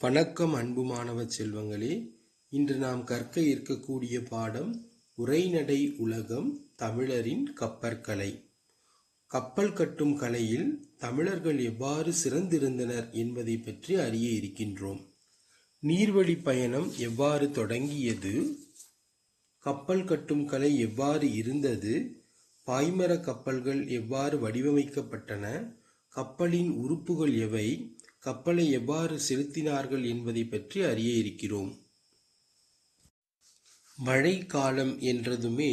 வணக்கம் அன்பு மாணவ செல்வங்களே. இன்று நாம் கற்க இருக்கக்கூடிய பாடம் உரைநடை உலகம் தமிழரின் கப்பற்கலை. கப்பல் கட்டும் கலையில் தமிழர்கள் எவ்வாறு சிறந்திருந்தனர் என்பதை பற்றி அறிய இருக்கின்றோம். நீர்வழி பயணம் எவ்வாறு தொடங்கியது, கப்பல் கட்டும் கலை எவ்வாறு இருந்தது, பாய்மர கப்பல்கள் எவ்வாறு வடிவமைக்கப்பட்டன, கப்பலின் உறுப்புகள் எவை, கப்பலை எவ்வாறு செலுத்தினார்கள் என்பதை பற்றி அறிய இருக்கிறோம். மழை காலம் என்றதுமே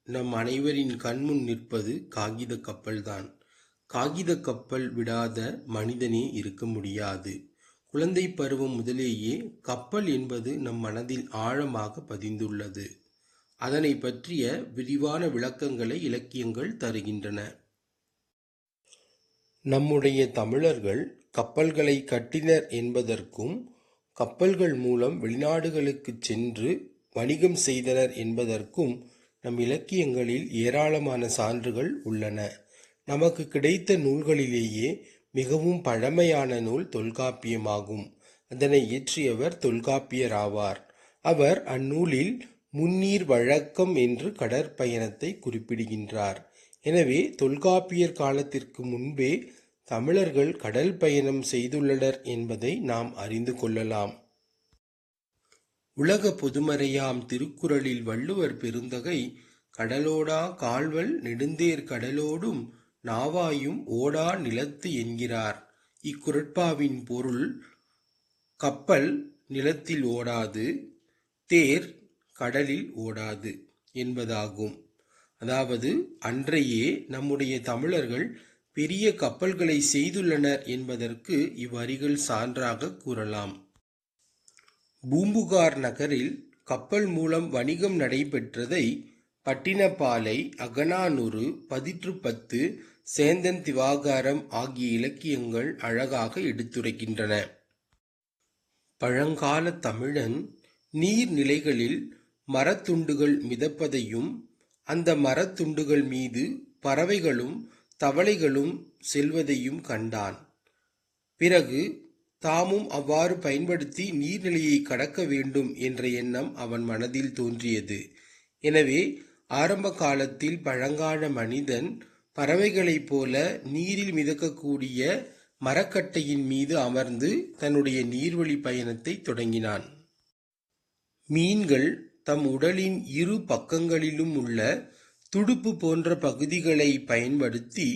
நம் அனைவரின் கண்முன் நிற்பது காகித கப்பல்தான். காகித கப்பல் விடாத மனிதனே இருக்க முடியாது. குழந்தை பருவம் முதலேயே கப்பல் என்பது நம் மனதில் ஆழமாக பதிந்துள்ளது. அதனை பற்றிய விரிவான விளக்கங்களை இலக்கியங்கள் தருகின்றன. நம்முடைய தமிழர்கள் கப்பல்களை கட்டினர் என்பதற்கும், கப்பல்கள் மூலம் வெளிநாடுகளுக்கு சென்று வணிகம் செய்தனர் என்பதற்கும் நம் இலக்கியங்களில் ஏராளமான சான்றுகள் உள்ளன. நமக்கு கிடைத்த நூல்களிலேயே மிகவும் பழமையான நூல் தொல்காப்பியமாகும். அதனை இயற்றியவர் தொல்காப்பியர் ஆவார். அவர் அந்நூலில் முன்னீர் வழக்கம் என்று கடற்பயணத்தை குறிப்பிடுகின்றார். எனவே தொல்காப்பியர் காலத்திற்கு முன்பே தமிழர்கள் கடல் பயணம் செய்துள்ளனர் என்பதை நாம் அறிந்து கொள்ளலாம். உலக பொதுமறையாம் திருக்குறளில் வள்ளுவர் பெருந்தகை கடலோடா கால்வல் நெடுந்தேர் கடலோடும் நாவாயும் ஓடா நிலத்து என்கிறார். இக்குறட்பாவின் பொருள் கப்பல் நிலத்தில் ஓடாது, தேர் கடலில் ஓடாது என்பதாகும். அதாவது அன்றையே நம்முடைய தமிழர்கள் பெரிய கப்பல்களை செய்துள்ளனர் என்பதற்கு இவ்வரிகள் சான்றாக கூறலாம். பூம்புகார் நகரில் கப்பல் மூலம் வணிகம் நடைபெற்றதை பட்டினப்பாலை, அகநானூறு, பதிற்று10, சேந்தன் திவாகாரம் ஆகிய இலக்கியங்கள் அழகாக எடுத்துரைக்கின்றன. பழங்கால தமிழன் நீர்நிலைகளில் மரத்துண்டுகள் மிதப்பதையும், அந்த மரத்துண்டுகள் மீது பறவைகளும் தவளைகளும் செல்வதையும் கண்டான். பிறகு தாமும் அவ்வாறு பயன்படுத்தி நீர்நிலையை கடக்க வேண்டும் என்ற எண்ணம் அவன் மனதில் தோன்றியது. எனவே ஆரம்ப காலத்தில் பழங்கால மனிதன் பறவைகளைப் போல நீரில் மிதக்கக்கூடிய மரக்கட்டையின் மீது அமர்ந்து தன்னுடைய நீர்வழி பயணத்தை தொடங்கினான். மீன்கள் தம் உடலின் இரு பக்கங்களிலும் உள்ள துடுப்பு போன்ற பகுதிகளை பயன்படுத்தி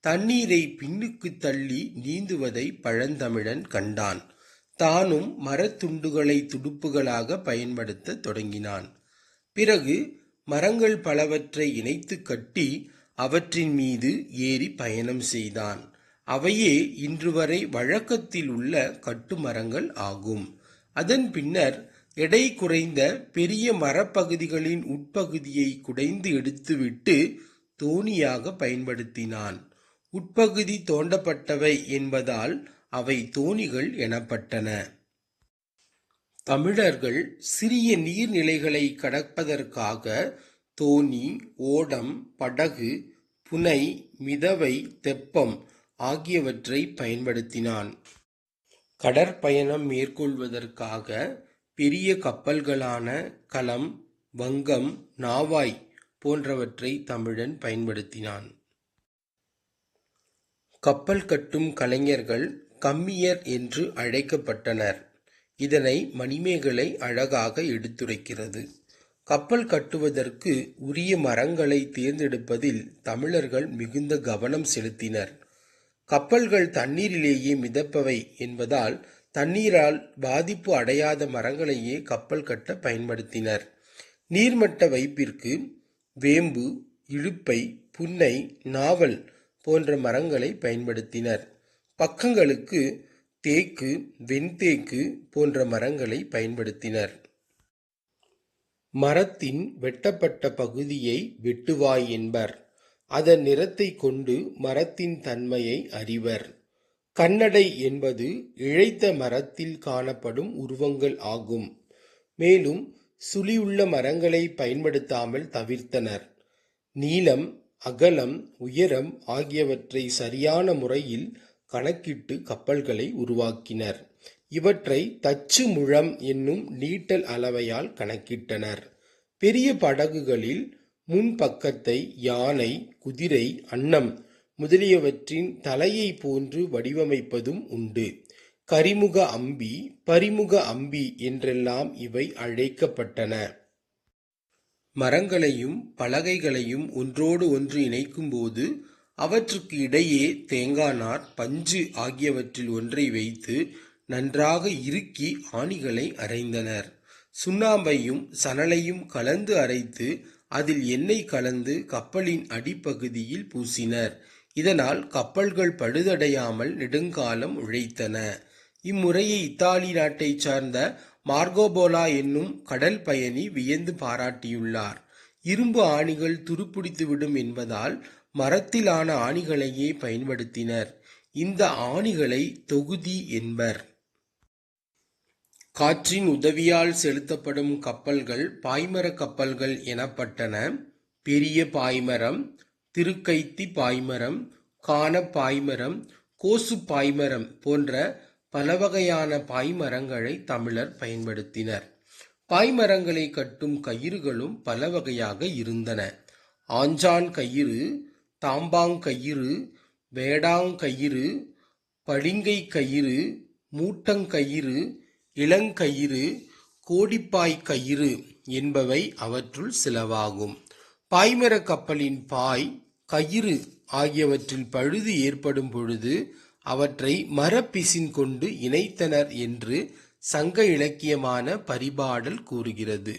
தண்ணீரை பின்னுக்கு தள்ளி நீந்துவதை பழந்தமிழன் கண்டான். தானும் மரத்துண்டுகளை துடுப்புகளாக பயன்படுத்த தொடங்கினான். பிறகு மரங்கள் பலவற்றை இணைத்து கட்டி அவற்றின் மீது ஏறி பயணம் செய்தான். அவையே இன்று வரை வழக்கத்தில் உள்ள கட்டுமரங்கள் ஆகும். அதன் பின்னர் எடை குறைந்த பெரிய மரப்பகுதிகளின் உட்பகுதியை குடைந்து எடுத்துவிட்டு தோணியாக பயன்படுத்தினான். உட்பகுதி தோண்டப்பட்டவை என்பதால் அவை தோணிகள் எனப்பட்டன. தமிழர்கள் சிறிய நீர்நிலைகளை கடப்பதற்காக தோணி, ஓடம், படகு, புனை, மிதவை, தெப்பம் ஆகியவற்றை பயன்படுத்தினான். கடற்பயணம் மேற்கொள்வதற்காக பெரிய கப்பல்களான கலம், வங்கம், நாவாய் போன்றவற்றை தமிழன் பயன்படுத்தினான். கப்பல் கட்டும் கலைஞர்கள் கம்மியர் என்று அழைக்கப்பட்டனர். இதனை மணிமேகலை அழகாக எடுத்துரைக்கிறது. கப்பல் கட்டுவதற்கு உரிய மரங்களை தேர்ந்தெடுப்பதில் தமிழர்கள் மிகுந்த கவனம் செலுத்தினர். கப்பல்கள் தண்ணீரிலேயே மிதப்பவை என்பதால் தண்ணீரால் பாதிப்பு அடையாத மரங்களையே கப்பல் கட்ட பயன்படுத்தினர். நீர்மட்ட வைப்பிற்கு வேம்பு, இலுப்பை, புன்னை, நாவல் போன்ற மரங்களை பயன்படுத்தினர். பக்கங்களுக்கு தேக்கு, வெண்தேக்கு போன்ற மரங்களை பயன்படுத்தினர். மரத்தின் வெட்டப்பட்ட பகுதியை வெட்டுவாய் என்பர். அதன் நிறத்தை கொண்டு மரத்தின் தன்மையை அறிவர். கண்ணடை என்பது இழைத்த மரத்தில் காணப்படும் உருவங்கள் ஆகும். மேலும் சுழியுள்ள மரங்களை பயன்படுத்தாமல் தவிர்த்தனர். நீளம், அகலம், உயரம் ஆகியவற்றை சரியான முறையில் கணக்கிட்டு கப்பல்களை உருவாக்கினர். இவற்றை தச்சு முழம் என்னும் நீட்டல் அளவையால் கணக்கிட்டனர். பெரிய படகுகளில் முன்பக்கத்தை யானை, குதிரை, அன்னம் முதலியவற்றின் தலையை போன்று வடிவமைப்பதும் உண்டு. கரிமுக அம்பி, பரிமுக அம்பி என்றெல்லாம் இவை அழைக்கப்பட்டன. மரங்களையும் பலகைகளையும் ஒன்றோடு ஒன்று இணைக்கும்போது அவற்றுக்கு இடையே தேங்காய்நார், பஞ்சு ஆகியவற்றில் ஒன்றை வைத்து நன்றாக இறுக்கி ஆணிகளை அறைந்தனர். சுண்ணாம்பையும் சணலையும் கலந்து அரைத்து அதில் எண்ணெய் கலந்து கப்பலின் அடிப்பகுதியில் பூசினர். இதனால் கப்பல்கள் பழுதடையாமல் நெடுங்காலம் உழைத்தன. இம்முறையை இத்தாலி நாட்டைச் சார்ந்த மார்கோபோலா என்னும் கடல் பயணி வியந்து பாராட்டியுள்ளார். இரும்பு ஆணிகள் துருப்பிடித்துவிடும் என்பதால் மரத்திலான ஆணிகளையே பயன்படுத்தினர். இந்த ஆணிகளை தொகுதி என்பர். காற்றின் உதவியால் செலுத்தப்படும் கப்பல்கள் பாய்மரக் கப்பல்கள் எனப்பட்டன. பெரிய பாய்மரம், திருக்கைத்தி பாய்மரம், கான பாய்மரம், கோசு பாய்மரம் போன்ற பலவகையான பாய்மரங்களை தமிழர் பயன்படுத்தினர். பாய்மரங்களை கட்டும் கயிறுகளும் பல வகையாக இருந்தன. ஆஞ்சான் கயிறு, தாம்பாங்கயிறு, வேடாங்கயிறு, பளிங்கை கயிறு, மூட்டங்கயிறு, இளங்கயிறு, கோடிப்பாய் கயிறு என்பவை அவற்றுள் சிலவாகும். பாய்மரக் கப்பலின் பாய், கயிறு ஆகியவற்றில் பழுது ஏற்படும் பொழுது அவற்றை மரப்பிசின் கொண்டு இணைத்தனர் என்று சங்க இலக்கியமான பரிபாடல் கூறுகிறது.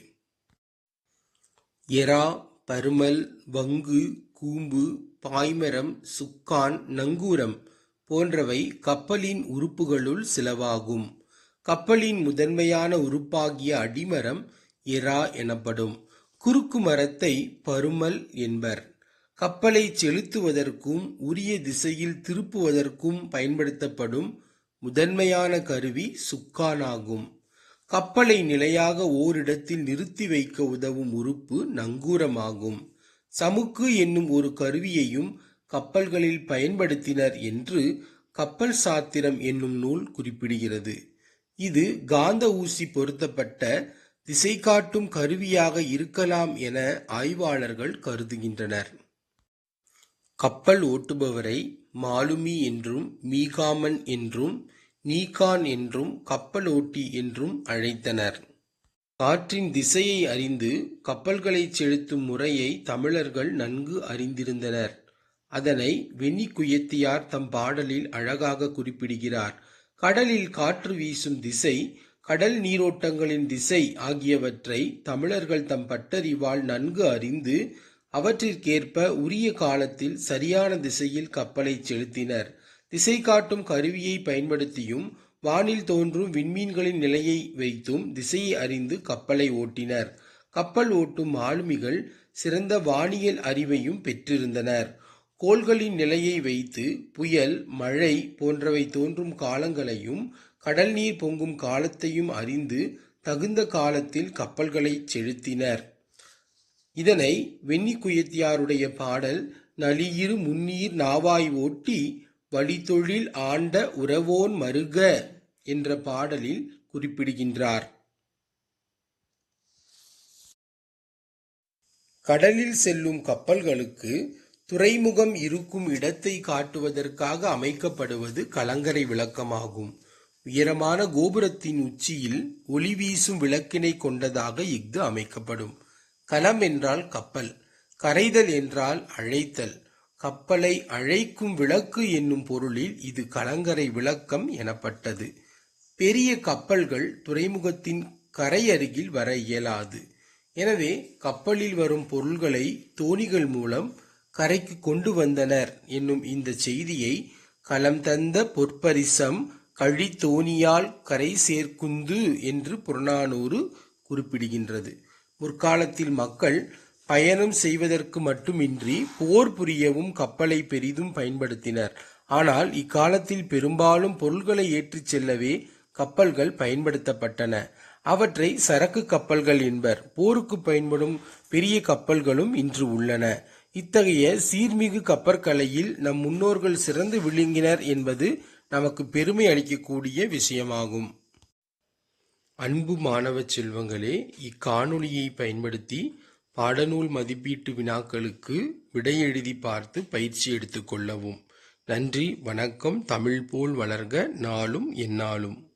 எறா, பருமல், வங்கு, கூம்பு, பாய்மரம், சுக்கான், நங்கூரம் போன்றவை கப்பலின் உறுப்புகளுள் சிலவாகும். கப்பலின் முதன்மையான உறுப்பாகிய அடிமரம் எறா எனப்படும். குறுக்கு மரத்தை பருமல் என்பர். கப்பலை செலுத்துவதற்கும் உரிய திசையில் திருப்புவதற்கும் பயன்படுத்தப்படும் முதன்மையான கருவி சுக்கானாகும். கப்பலை நிலையாக ஓரிடத்தில் நிறுத்தி வைக்க உதவும் உறுப்பு நங்கூரமாகும். சமுக்கு என்னும் ஒரு கருவியையும் கப்பல்களில் பயன்படுத்தினர் என்று கப்பல் சாத்திரம் என்னும் நூல் குறிப்பிடுகிறது. இது காந்த ஊசி பொருத்தப்பட்ட திசை காட்டும் கருவியாக இருக்கலாம் என ஆய்வாளர்கள் கருதுகின்றனர். கப்பல் ஓட்டுபவரை மாலுமி என்றும், மீகாமன் என்றும், நீகான் என்றும், கப்பல் ஓட்டி என்றும் அழைத்தனர். காற்றின் திசையை அறிந்து கப்பல்களை செலுத்தும் முறையை தமிழர்கள் நன்கு அறிந்திருந்தனர். அதனை வெண்ணிக்குயத்தியார் தம் பாடலில் அழகாக குறிப்பிடுகிறார். கடலில் காற்று வீசும் திசை, கடல் நீரோட்டங்களின் திசை ஆகியவற்றை தமிழர்கள் தம் பட்டறிவால் நன்கு அறிந்து அவற்றிற்கேற்ப உரிய காலத்தில் சரியான திசையில் கப்பலை செலுத்தினர். திசை காட்டும் கருவியை பயன்படுத்தியும் வானில் தோன்றும் விண்மீன்களின் நிலையை வைத்தும் திசையை அறிந்து கப்பலை ஓட்டினர். கப்பல் ஓட்டும் மாலுமிகள் சிறந்த வானியல் அறிவையும் பெற்றிருந்தனர். கோள்களின் நிலையை வைத்து புயல், மழை போன்றவை தோன்றும் காலங்களையும் கடல் நீர் பொங்கும் காலத்தையும் அறிந்து தகுந்த காலத்தில் கப்பல்களை செலுத்தினர். இதனை வெண்ணிக்குயத்தியாருடைய பாடல் நளியிரு முன்னீர் நாவாய் ஓட்டி வழித்தொழில் ஆண்ட உரவோன் மருக என்ற பாடலில் குறிப்பிடுகின்றார். கடலில் செல்லும் கப்பல்களுக்கு துறைமுகம் இருக்கும் இடத்தை காட்டுவதற்காக அமைக்கப்படுவது கலங்கரை விளக்கமாகும். உயரமான கோபுரத்தின் உச்சியில் ஒளி வீசும் விளக்கினை கொண்டதாக இஃது அமைக்கப்படும். கலம் என்றால் கப்பல், கரைதல் என்றால் அழைத்தல். கப்பலை அழைக்கும் விளக்கு என்னும் பொருளில் இது கலங்கரை விளக்கம் எனப்பட்டது. பெரிய கப்பல்கள் துறைமுகத்தின் கரை அருகில் வர இயலாது. எனவே கப்பலில் வரும் பொருள்களை தோணிகள் மூலம் கரைக்கு கொண்டு வந்தனர் என்னும் இந்த செய்தியை களம் தந்த பொற்பரிசம் கழித்தோணியால் கரை சேர்க்குந்து என்று புறநானூறு குறிப்பிடுகின்றது. முற்காலத்தில் மக்கள் பயணம் செய்வதற்கு மட்டுமின்றி போர் புரியவும் கப்பலை பெரிதும் பயன்படுத்தினர். ஆனால் இக்காலத்தில் பெரும்பாலும் பொருள்களை ஏற்றிச் செல்லவே கப்பல்கள் பயன்படுத்தப்பட்டன. அவற்றை சரக்கு கப்பல்கள் என்பர். போருக்கு பயன்படும் பெரிய கப்பல்களும் இன்று உள்ளன. இத்தகைய சீர்மிகு கப்பற்கலையில் நம் முன்னோர்கள் சிறந்து விளங்கினர் என்பது நமக்கு பெருமை அளிக்கக்கூடிய விஷயமாகும். அன்பு மாணவ செல்வங்களே, இக்காணொளியை பயன்படுத்தி பாடநூல் மதிப்பீட்டு வினாக்களுக்கு விடை எழுதி பார்த்து பயிற்சி எடுத்துக் கொள்ளவும். நன்றி, வணக்கம். தமிழ் போல் வளர்க நாளும் எந்நாளும்.